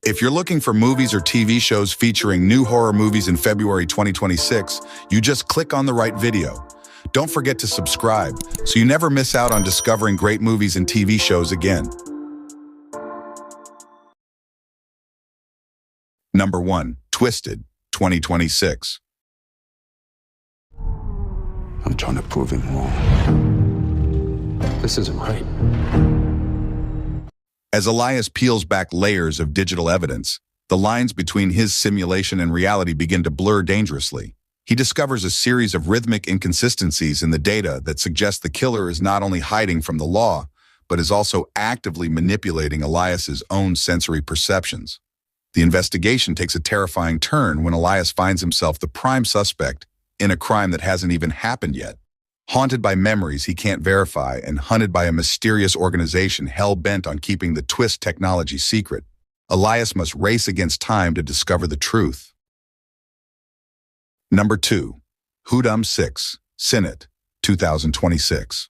If you're looking for movies or TV shows featuring new horror movies in February 2026, you just click on the right video. Don't forget to subscribe so you never miss out on discovering great movies and TV shows again. Number 1. Twisted, 2026. I'm trying to prove him wrong. This isn't right. As Elias peels back layers of digital evidence, the lines between his simulation and reality begin to blur dangerously. He discovers a series of rhythmic inconsistencies in the data that suggest the killer is not only hiding from the law, but is also actively manipulating Elias's own sensory perceptions. The investigation takes a terrifying turn when Elias finds himself the prime suspect in a crime that hasn't even happened yet. Haunted by memories he can't verify and hunted by a mysterious organization hell-bent on keeping the twist technology secret, Elias must race against time to discover the truth. Number 2. Hüddam 6, Senate, 2026.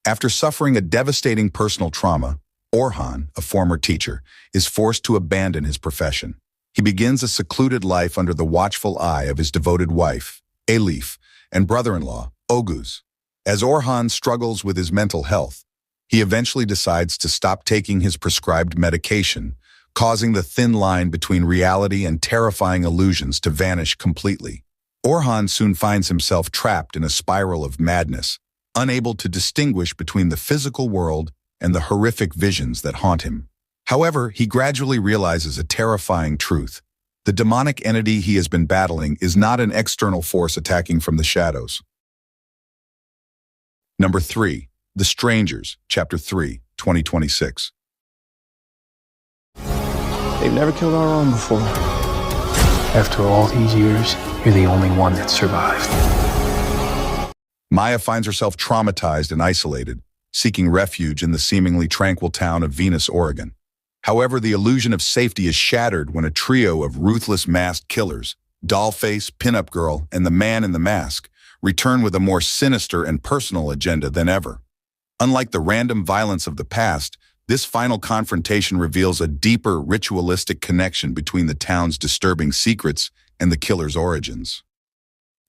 After suffering a devastating personal trauma, Orhan, a former teacher, is forced to abandon his profession. He begins a secluded life under the watchful eye of his devoted wife, Elif, and brother-in-law, Oguz. As Orhan struggles with his mental health, he eventually decides to stop taking his prescribed medication, causing the thin line between reality and terrifying illusions to vanish completely. Orhan soon finds himself trapped in a spiral of madness, unable to distinguish between the physical world and the horrific visions that haunt him. However, he gradually realizes a terrifying truth. The demonic entity he has been battling is not an external force attacking from the shadows. Number 3. The Strangers, Chapter 3, 2026. They've never killed our own before. After all these years, you're the only one that survived. Maya finds herself traumatized and isolated, seeking refuge in the seemingly tranquil town of Venus, Oregon. However, the illusion of safety is shattered when a trio of ruthless masked killers, Dollface, Pinup Girl, and the Man in the Mask, return with a more sinister and personal agenda than ever. Unlike the random violence of the past, this final confrontation reveals a deeper ritualistic connection between the town's disturbing secrets and the killer's origins.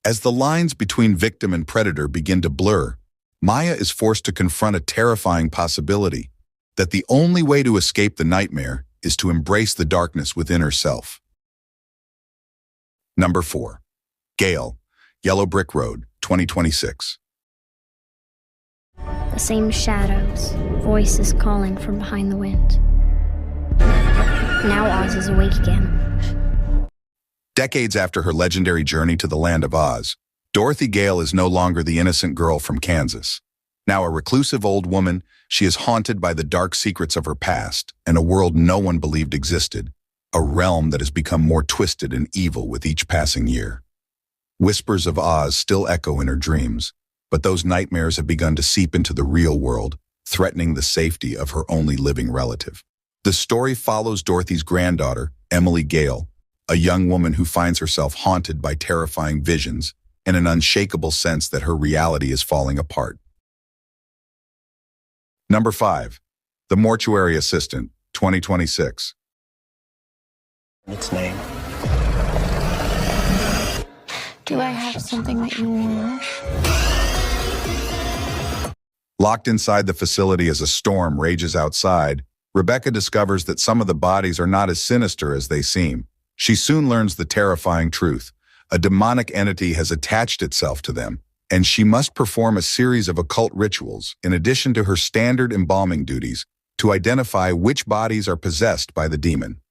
As the lines between victim and predator begin to blur, Maya is forced to confront a terrifying possibility that the only way to escape the nightmare is to embrace the darkness within herself. Number 4. Gale, Yellow Brick Road, 2026. The same shadows, voices calling from behind the wind. Now Oz is awake again. Decades after her legendary journey to the land of Oz, Dorothy Gale is no longer the innocent girl from Kansas. Now a reclusive old woman, she is haunted by the dark secrets of her past and a world no one believed existed, a realm that has become more twisted and evil with each passing year. Whispers of Oz still echo in her dreams, but those nightmares have begun to seep into the real world, threatening the safety of her only living relative. The story follows Dorothy's granddaughter, Emily Gale, a young woman who finds herself haunted by terrifying visions and an unshakable sense that her reality is falling apart. Number 5. The Mortuary Assistant, 2026. Its name. Do I have something that you want? Locked inside the facility as a storm rages outside, Rebecca discovers that some of the bodies are not as sinister as they seem. She soon learns the terrifying truth. A demonic entity has attached itself to them, and she must perform a series of occult rituals, in addition to her standard embalming duties, to identify which bodies are possessed by the demon.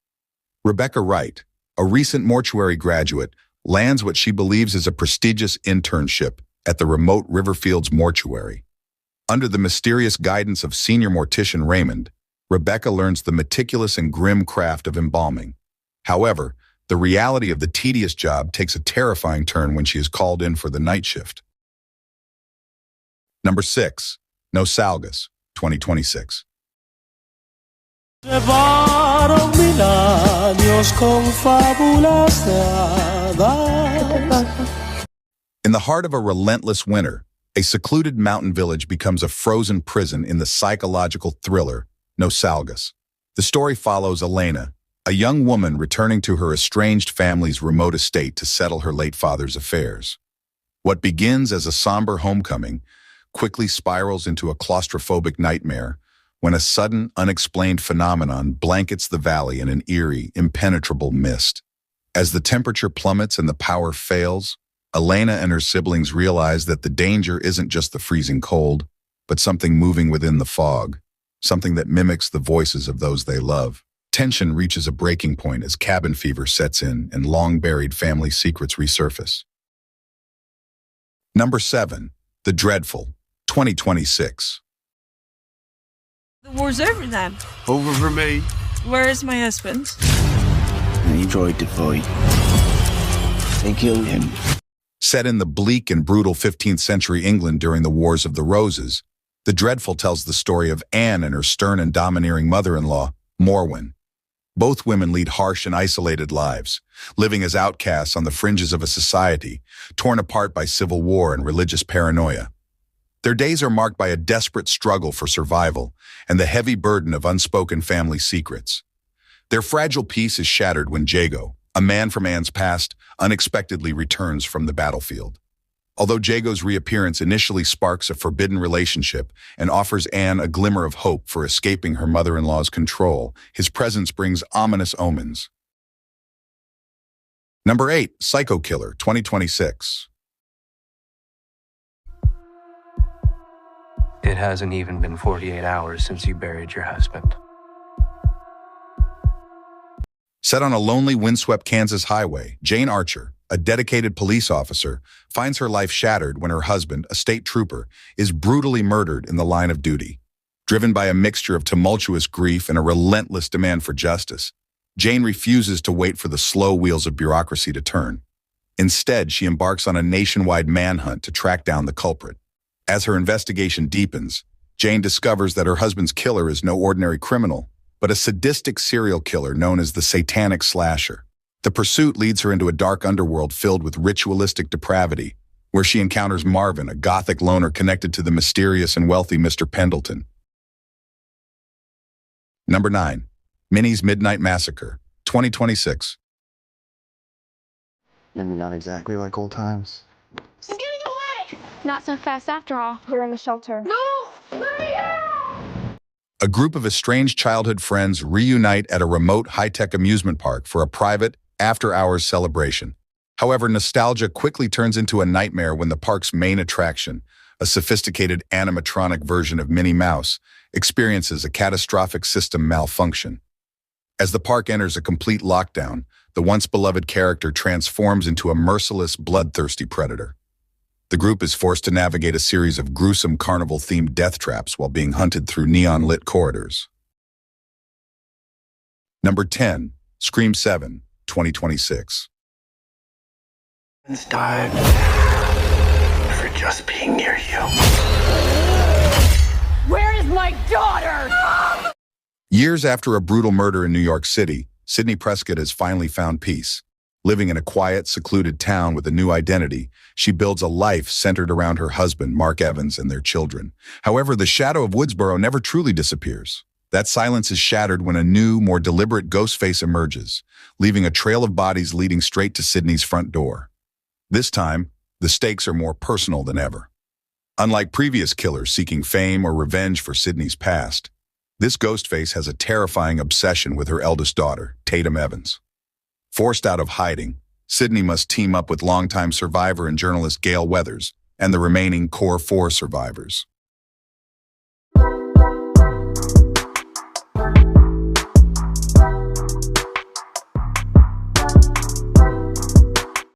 Rebecca Wright, a recent mortuary graduate, lands what she believes is a prestigious internship at the remote Riverfields mortuary. Under the mysterious guidance of senior mortician Raymond, Rebecca learns the meticulous and grim craft of embalming. However, the reality of the tedious job takes a terrifying turn when she is called in for the night shift. Number 6. Nosalgus, 2026. Llevaron 1000 años con fábulas de hadas. In In the heart of a relentless winter, a secluded mountain village becomes a frozen prison in the psychological thriller Nosalgus. The story follows Elena, a young woman returning to her estranged family's remote estate to settle her late father's affairs. What begins as a somber homecoming quickly spirals into a claustrophobic nightmare when a sudden, unexplained phenomenon blankets the valley in an eerie, impenetrable mist. As the temperature plummets and the power fails, Elena and her siblings realize that the danger isn't just the freezing cold, but something moving within the fog, something that mimics the voices of those they love. Tension reaches a breaking point as cabin fever sets in and long-buried family secrets resurface. Number 7. The Dreadful, 2026. The war's over then. Over for me. Where is my husband? He tried to fight. They killed him. Set in the bleak and brutal 15th century England during the Wars of the Roses, The Dreadful tells the story of Anne and her stern and domineering mother-in-law, Morwen. Both women lead harsh and isolated lives, living as outcasts on the fringes of a society, torn apart by civil war and religious paranoia. Their days are marked by a desperate struggle for survival and the heavy burden of unspoken family secrets. Their fragile peace is shattered when Jago, a man from Anne's past, unexpectedly returns from the battlefield. Although Jago's reappearance initially sparks a forbidden relationship and offers Anne a glimmer of hope for escaping her mother-in-law's control, his presence brings ominous omens. Number 8. Psycho Killer, 2026. It hasn't even been 48 hours since you buried your husband. Set on a lonely, windswept Kansas highway, Jane Archer, a dedicated police officer, finds her life shattered when her husband, a state trooper, is brutally murdered in the line of duty. Driven by a mixture of tumultuous grief and a relentless demand for justice, Jane refuses to wait for the slow wheels of bureaucracy to turn. Instead, she embarks on a nationwide manhunt to track down the culprit. As her investigation deepens, Jane discovers that her husband's killer is no ordinary criminal, but a sadistic serial killer known as the Satanic Slasher. The pursuit leads her into a dark underworld filled with ritualistic depravity, where she encounters Marvin, a gothic loner connected to the mysterious and wealthy Mr. Pendleton. Number 9. Minnie's Midnight Massacre, 2026. Maybe not exactly like old times. She's getting away! Not so fast after all. We're in the shelter. No! Maria! A group of estranged childhood friends reunite at a remote high-tech amusement park for a private, after-hours celebration. However, nostalgia quickly turns into a nightmare when the park's main attraction, a sophisticated animatronic version of Minnie Mouse, experiences a catastrophic system malfunction. As the park enters a complete lockdown, the once-beloved character transforms into a merciless, bloodthirsty predator. The group is forced to navigate a series of gruesome carnival-themed death traps while being hunted through neon-lit corridors. Number 10. Scream 7, 2026. Died for just being near you. Where is my daughter? Years after a brutal murder in New York City, Sidney Prescott has finally found peace. Living in a quiet, secluded town with a new identity, she builds a life centered around her husband, Mark Evans, and their children. However, the shadow of Woodsboro never truly disappears. That silence is shattered when a new, more deliberate ghost face emerges, leaving a trail of bodies leading straight to Sidney's front door. This time, the stakes are more personal than ever. Unlike previous killers seeking fame or revenge for Sidney's past, this ghost face has a terrifying obsession with her eldest daughter, Tatum Evans. Forced out of hiding, Sidney must team up with longtime survivor and journalist Gale Weathers and the remaining Core 4 survivors.